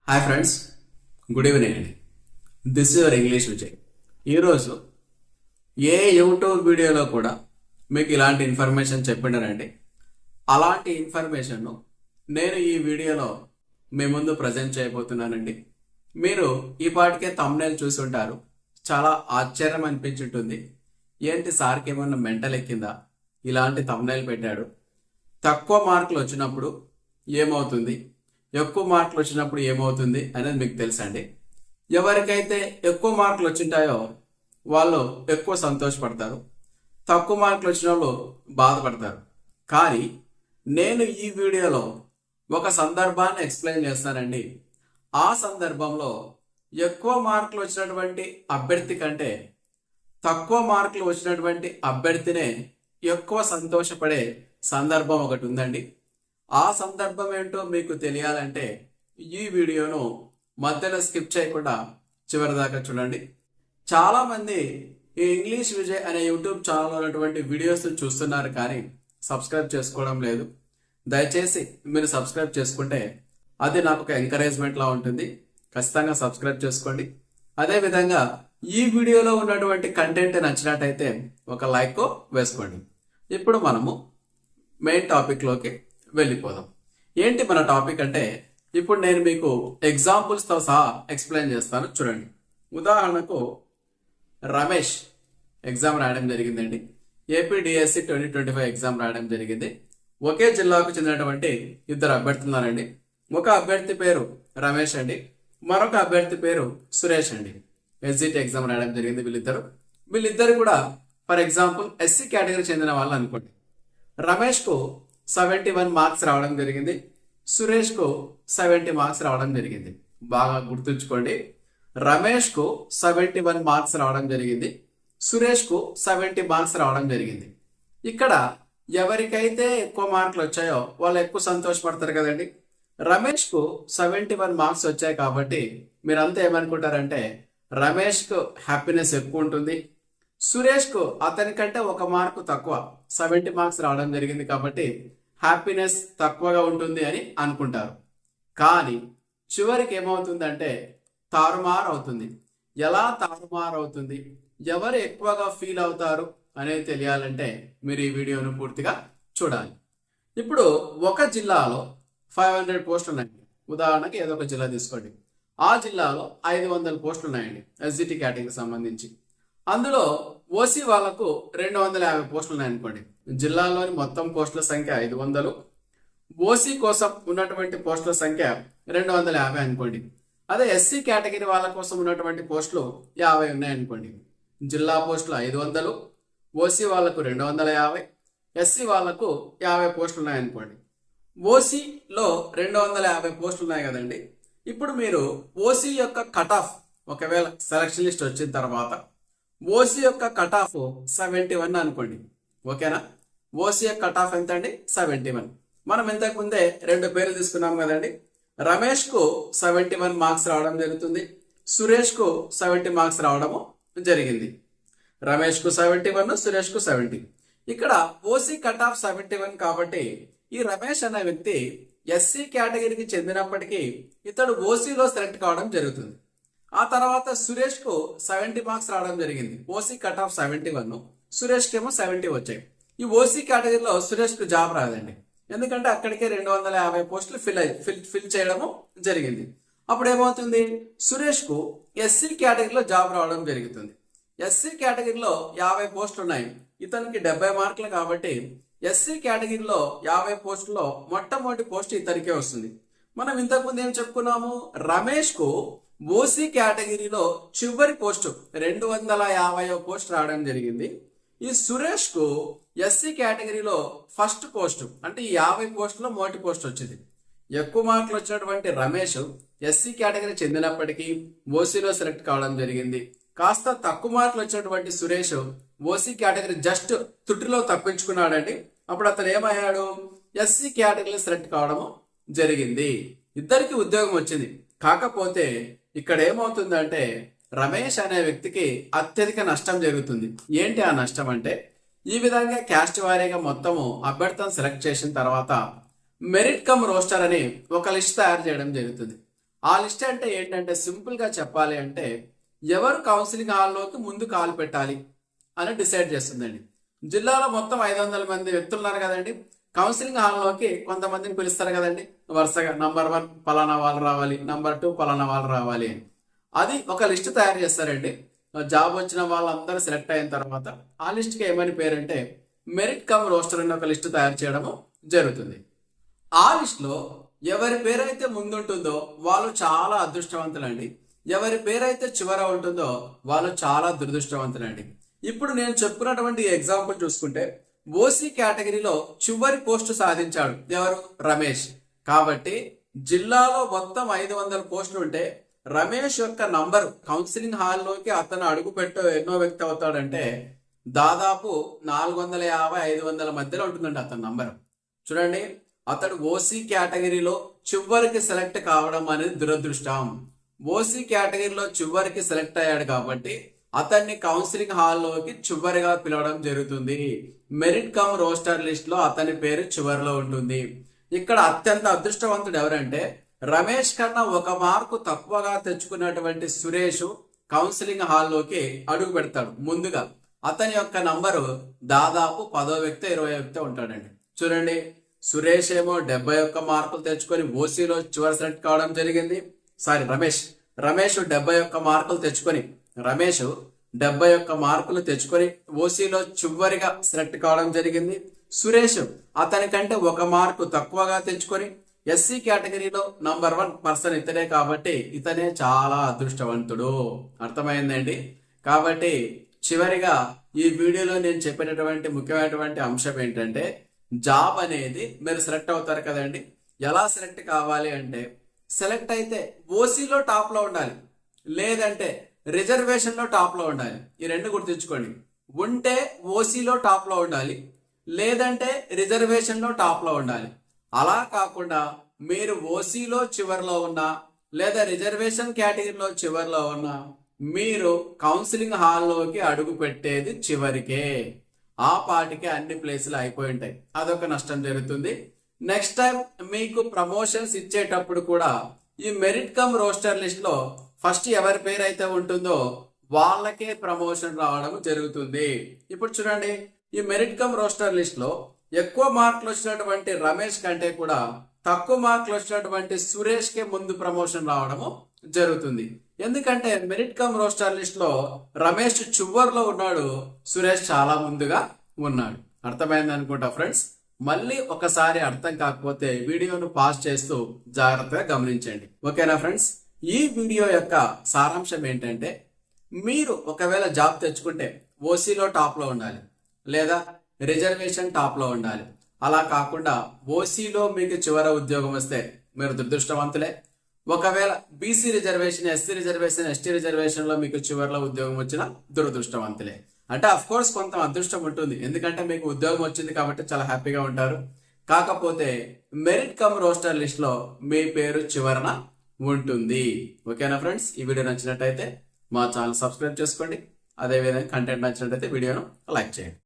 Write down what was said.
Hi friends, good evening అండి. This your English Vijay. ఈరోజు ఏ YouTube వీడియోలో కూడా మీకు ఇలాంటి ఇన్ఫర్మేషన్ చెప్పిండనండి. అలాంటి ఇన్ఫర్మేషన్ను నేను ఈ వీడియోలో మీ ముందు ప్రజెంట్ చేయబోతున్నానండి. మీరు ఈ పాటికే థంబ్నెయిల్ చూసి ఉంటారు. చాలా ఆశ్చర్యం అనిపించుంటుంది. ఏంటి సార్కి ఏమన్నా మెంటల్ ఎక్కిందా, ఇలాంటి థంబ్నెయిల్ పెట్టాడు, తక్కువ మార్కులు వచ్చినప్పుడు ఏమవుతుంది, ఎక్కువ మార్కులు వచ్చినప్పుడు ఏమవుతుంది అనేది మీకు తెలుసండి. ఎవరికైతే ఎక్కువ మార్కులు వచ్చింటాయో వాళ్ళు ఎక్కువ సంతోషపడతారు, తక్కువ మార్కులు వచ్చిన వాళ్ళు బాధపడతారు. కానీ నేను ఈ వీడియోలో ఒక సందర్భాన్ని ఎక్స్ప్లెయిన్ చేస్తానండి. ఆ సందర్భంలో ఎక్కువ మార్కులు వచ్చినటువంటి అభ్యర్థి కంటే తక్కువ మార్కులు వచ్చినటువంటి అభ్యర్థినే ఎక్కువ సంతోషపడే సందర్భం ఒకటి ఉందండి. ఆ సందర్భం ఏంటో మీకు తెలియాలంటే ఈ వీడియోను మధ్యలో స్కిప్ చేయకుండా చివరి దాకా చూడండి. చాలామంది ఈ ఇంగ్లీష్ విజయ్ అనే యూట్యూబ్ ఛానల్ ఉన్నటువంటి వీడియోస్ చూస్తున్నారు కానీ సబ్స్క్రైబ్ చేసుకోవడం లేదు. దయచేసి మీరు సబ్స్క్రైబ్ చేసుకుంటే అది నాకు ఒక ఎంకరేజ్మెంట్లా ఉంటుంది. ఖచ్చితంగా సబ్స్క్రైబ్ చేసుకోండి. అదేవిధంగా ఈ వీడియోలో ఉన్నటువంటి కంటెంట్ నచ్చినట్టయితే ఒక లైక్ వేసుకోండి. ఇప్పుడు మనము మెయిన్ టాపిక్లోకి వెళ్ళిపోదాం. ఏంటి మన టాపిక్ అంటే, ఇప్పుడు నేను మీకు ఎగ్జాంపుల్స్తో సహా ఎక్స్ప్లెయిన్ చేస్తాను. చూడండి, ఉదాహరణకు రమేష్ ఎగ్జామ్ రాయడం జరిగిందండి. ఏపీడిఎస్సి 2025 ఎగ్జామ్ రాయడం జరిగింది. ఒకే జిల్లాకు చెందినటువంటి ఇద్దరు అభ్యర్థులు ఉన్నారండి. ఒక అభ్యర్థి పేరు రమేష్ అండి, మరొక అభ్యర్థి పేరు సురేష్ అండి. ఎస్జిటి ఎగ్జామ్ రాయడం జరిగింది వీళ్ళిద్దరు కూడా ఫర్ ఎగ్జాంపుల్ ఎస్సీ కేటగిరీ చెందిన వాళ్ళు అనుకోండి. రమేష్కు 71 మార్క్స్ రావడం జరిగింది, సురేష్కు 70 మార్క్స్ రావడం జరిగింది. బాగా గుర్తుంచుకోండి, రమేష్కు 71 మార్క్స్ రావడం జరిగింది, సురేష్కు 70 మార్క్స్ రావడం జరిగింది. ఇక్కడ ఎవరికైతే ఎక్కువ మార్కులు వచ్చాయో వాళ్ళు ఎక్కువ సంతోషపడతారు కదండి. రమేష్కు 71 మార్క్స్ వచ్చాయి కాబట్టి మీరంతా ఏమనుకుంటారంటే రమేష్కు హ్యాపీనెస్ ఎక్కువ ఉంటుంది, సురేష్కు అతనికంటే ఒక మార్కు తక్కువ 70 మార్క్స్ రావడం జరిగింది కాబట్టి హ్యాపీనెస్ తక్కువగా ఉంటుంది అని అనుకుంటారు. కానీ చివరికి ఏమవుతుందంటే తారుమారు అవుతుంది. ఎలా తారుమారు అవుతుంది, ఎవరు ఎక్కువగా ఫీల్ అవుతారు అనేది తెలియాలంటే మీరు ఈ వీడియోను పూర్తిగా చూడాలి. ఇప్పుడు ఒక జిల్లాలో 500 పోస్టులు ఉన్నాయండి. ఉదాహరణకి ఏదో ఒక జిల్లా తీసుకోండి. ఆ జిల్లాలో 500 పోస్టులు ఉన్నాయండి ఎస్జిటి కేటగిరీకి సంబంధించి. అందులో ఓసీ వాళ్లకు 250 పోస్టులు ఉన్నాయనుకోండి. జిల్లాలోని మొత్తం పోస్టుల సంఖ్య 500, ఓసీ కోసం ఉన్నటువంటి పోస్టుల సంఖ్య 250 అనుకోండి. అదే ఎస్సీ కేటగిరీ వాళ్ళ కోసం ఉన్నటువంటి పోస్టులు 50 ఉన్నాయనుకోండి. జిల్లా పోస్టులు 500, ఓసీ వాళ్లకు 250, ఎస్సీ వాళ్లకు 50 పోస్టులు ఉన్నాయనుకోండి. ఓసీలో 250 పోస్టులు ఉన్నాయి కదండి. ఇప్పుడు మీరు ఓసీ యొక్క కట్ ఆఫ్, ఒకవేళ సెలక్షన్ లిస్ట్ వచ్చిన తర్వాత ఓసీ యొక్క కట్ ఆఫ్ 71 అనుకోండి. ఓకేనా? ఓసీ యొక్క కట్ ఆఫ్ ఎంత అండి? 71. మనం ఇంతకు ముందే రెండు పేర్లు తీసుకున్నాం కదండి. రమేష్కు 71 మార్క్స్ రావడం జరుగుతుంది, సురేష్కు 70 మార్క్స్ రావడము జరిగింది. రమేష్కు 71, సురేష్కు 70. ఇక్కడ ఓసీ కట్ ఆఫ్ 71 కాబట్టి ఈ రమేష్ అనే వ్యక్తి ఎస్సీ కేటగిరీకి చెందినప్పటికీ ఇతడు ఓసీలో సెలెక్ట్ కావడం జరుగుతుంది. ఆ తర్వాత సురేష్కు 70 మార్క్స్ రావడం జరిగింది. ఓసీ కట్ ఆఫ్ 71, సురేష్కి ఏమో 70 వచ్చాయి. ఈ ఓసీ కేటగిరీలో సురేష్కు జాబ్ రాదండి, ఎందుకంటే అక్కడికే 250 పోస్టులు ఫిల్ చేయడము జరిగింది. అప్పుడు ఏమవుతుంది, సురేష్కు ఎస్సీ కేటగిరీలో జాబ్ రావడం జరుగుతుంది. ఎస్సీ కేటగిరీలో 50 పోస్టులు ఉన్నాయి, ఇతనికి 70 మార్కులు కాబట్టి ఎస్సీ కేటగిరీలో 50 పోస్టుల్లో మొట్టమొదటి పోస్ట్ ఇతనికే వస్తుంది. మనం ఇంతకుముందు ఏం చెప్పుకున్నాము, రమేష్కు ఓసీ కేటగిరీలో చివరి పోస్టు 250 పోస్ట్ రావడం జరిగింది. ఈ సురేష్ కు ఎస్సీ కేటగిరీలో ఫస్ట్ పోస్ట్, అంటే ఈ 50 పోస్టులో మొదటి పోస్ట్ వచ్చింది. ఎక్కువ మార్కులు వచ్చినటువంటి రమేష్ ఎస్సీ కేటగిరీ చెందినప్పటికీ ఓసీలో సెలెక్ట్ కావడం జరిగింది. కాస్త తక్కువ మార్కులు వచ్చినటువంటి సురేష్ ఓసీ కేటగిరీ జస్ట్ తుట్టిలో తప్పించుకున్నాడండి. అప్పుడు అతను ఏమయ్యాడు, ఎస్సీ కేటగిరీలో సెలెక్ట్ కావడం జరిగింది. ఇద్దరికి ఉద్యోగం వచ్చింది. కాకపోతే ఇక్కడ ఏమవుతుందంటే రమేష్ అనే వ్యక్తికి అత్యధిక నష్టం జరుగుతుంది. ఏంటి ఆ నష్టం అంటే, ఈ విధంగా క్యాస్ట్ వారీగా మొత్తము అభ్యర్థులను సెలెక్ట్ చేసిన తర్వాత మెరిట్ కమ్ రోస్టర్ అని ఒక లిస్ట్ తయారు చేయడం జరుగుతుంది. ఆ లిస్ట్ అంటే ఏంటంటే సింపుల్ గా చెప్పాలి అంటే ఎవరు కౌన్సిలింగ్ హాల్లోకి ముందు కాలు పెట్టాలి అని డిసైడ్ చేస్తుందండి. జిల్లాలో మొత్తం 500 మంది వ్యక్తులు ఉన్నారు కదండి. కౌన్సిలింగ్ హాల్లోకి కొంతమందిని పిలుస్తారు కదండి, వరుసగా నంబర్ 1 పలానా వాళ్ళు రావాలి, నంబర్ 2 పలానా వాళ్ళు రావాలి అని. అది ఒక లిస్ట్ తయారు చేస్తారండి. జాబ్ వచ్చిన వాళ్ళందరూ సెలెక్ట్ అయిన తర్వాత ఆ లిస్ట్కి ఏమని పేరంటే మెరిట్ కమ్ రోస్టర్ అని ఒక లిస్ట్ తయారు చేయడము జరుగుతుంది. ఆ లిస్ట్లో ఎవరి పేరైతే ముందుంటుందో వాళ్ళు చాలా అదృష్టవంతులండి. ఎవరి పేరైతే చివర ఉంటుందో వాళ్ళు చాలా దురదృష్టవంతులండి. ఇప్పుడు నేను చెప్పుకున్నటువంటి ఎగ్జాంపుల్ చూసుకుంటే ఓసీ కేటగిరీలో చివరి పోస్టు సాధించాడు ఎవరు? రమేష్. కాబట్టి జిల్లాలో మొత్తం 500 పోస్టులు ఉంటే రమేష్ యొక్క నంబర్ కౌన్సిలింగ్ హాల్లోకి అతను అడుగు పెట్టే ఎన్నో వ్యక్తి అవుతాడంటే దాదాపు 450-500 మధ్యలో ఉంటుందండి అతని నంబర్. చూడండి, అతడు ఓసీ కేటగిరీలో చివరికి సెలెక్ట్ కావడం అనేది దురదృష్టం. ఓసీ కేటగిరీలో చివరికి సెలెక్ట్ అయ్యాడు కాబట్టి అతన్ని కౌన్సిలింగ్ హాల్లోకి చివరిగా పిలవడం జరుగుతుంది. మెరిట్ కమ్ రోస్టర్ లిస్ట్ లో అతని పేరు చివరిలో ఉంటుంది. ఇక్కడ అత్యంత అదృష్టవంతుడు ఎవరంటే రమేష్ కన్నా 1 మార్కు తక్కువగా తెచ్చుకున్నటువంటి సురేష్ కౌన్సిలింగ్ హాల్లోకి అడుగు పెడతాడు ముందుగా. అతని యొక్క నంబరు దాదాపు 10వ వ్యక్తి 20వ వ్యక్తి ఉంటాడండి. చూడండి, సురేష్ ఏమో 71 మార్కులు తెచ్చుకొని ఓసీలో చివరి సెలెక్ట్ కావడం జరిగింది. రమేష్ 71 మార్కులు తెచ్చుకొని రమేష్ 71 మార్కులు తెచ్చుకొని ఓసీలో చివరిగా సెలెక్ట్ కావడం జరిగింది. సురేష్ అతని కంటే 1 మార్కు తక్కువగా తెచ్చుకొని ఎస్సీ కేటగిరీలో నంబర్ 1 పర్సన్ ఇతనే కాబట్టి ఇతనే చాలా అదృష్టవంతుడు. అర్థమైందండి. కాబట్టి చివరిగా ఈ వీడియోలో నేను చెప్పినటువంటి ముఖ్యమైనటువంటి అంశం ఏంటంటే జాబ్ అనేది మీరు సెలెక్ట్ అవుతారు కదండి. ఎలా సెలెక్ట్ కావాలి అంటే సెలెక్ట్ అయితే ఓసీలో టాప్ లో ఉండాలి, లేదంటే రిజర్వేషన్ లో టాప్ లో ఉండాలి. ఈ రెండు గుర్తుంచుకోండి. ఉంటే ఓసీలో టాప్ లో ఉండాలి, లేదంటే రిజర్వేషన్ లో టాప్ లో ఉండాలి. అలా కాకుండా మీరు ఓసీలో చివరిలో ఉన్నా లేదా రిజర్వేషన్ కేటగిరీలో చివరిలో ఉన్నా మీరు కౌన్సిలింగ్ హాల్లోకి అడుగు పెట్టేది చివరికే. ఆ పాటికి అన్ని ప్లేసులు అయిపోయి ఉంటాయి. అదొక నష్టం జరుగుతుంది. నెక్స్ట్ టైం మీకు ప్రమోషన్స్ ఇచ్చేటప్పుడు కూడా ఈ మెరిట్ కమ్ రోస్టర్ లిస్ట్ లో ఫస్ట్ ఎవరి పేరు అయితే ఉంటుందో వాళ్ళకే ప్రమోషన్ రావడం జరుగుతుంది. ఇప్పుడు చూడండి, ఈ మెరిట్ కమ్ రోస్టర్ లిస్ట్ లో ఎక్కువ మార్కులు వచ్చినటువంటి రమేష్ కంటే కూడా తక్కువ మార్కులు వచ్చినటువంటి సురేష్ కే ముందు ప్రమోషన్ రావడము జరుగుతుంది. ఎందుకంటే మెరిట్ కమ్ రోస్టర్ లిస్ట్ లో రమేష్ చివర్లో ఉన్నాడు, సురేష్ చాలా ముందుగా ఉన్నాడు. అర్థమైంది అనుకుంటా ఫ్రెండ్స్. మళ్ళీ ఒకసారి అర్థం కాకపోతే వీడియోను పాస్ చేస్తూ జాగ్రత్తగా గమనించండి. ఓకేనా ఫ్రెండ్స్? ఈ వీడియో యొక్క సారాంశం ఏంటంటే మీరు ఒకవేళ జాబ్ తెచ్చుకుంటే ఓసీలో టాప్ లో ఉండాలి, లేదా రిజర్వేషన్ టాప్ లో ఉండాలి. అలా కాకుండా ఓసీలో మీకు చివర ఉద్యోగం వస్తే మీరు దురదృష్టవంతులే. ఒకవేళ BC reservation, SC reservation, ST reservation లో మీకు చివరిలో ఉద్యోగం వచ్చిన దురదృష్టవంతులే. అంటే అఫ్ కోర్స్ కొంత అదృష్టం ఉంటుంది, ఎందుకంటే మీకు ఉద్యోగం వచ్చింది కాబట్టి చాలా హ్యాపీగా ఉంటారు. కాకపోతే మెరిట్ కమ్ రోస్టర్ లిస్ట్ లో మీ పేరు చివరన ఉంటుంది. ఓకేనా ఫ్రెండ్స్? ఈ వీడియో నచ్చినట్టయితే మా ఛానల్ సబ్స్క్రైబ్ చేసుకోండి. అదేవిధంగా కంటెంట్ నచ్చినట్టయితే వీడియోను లైక్ చేయండి.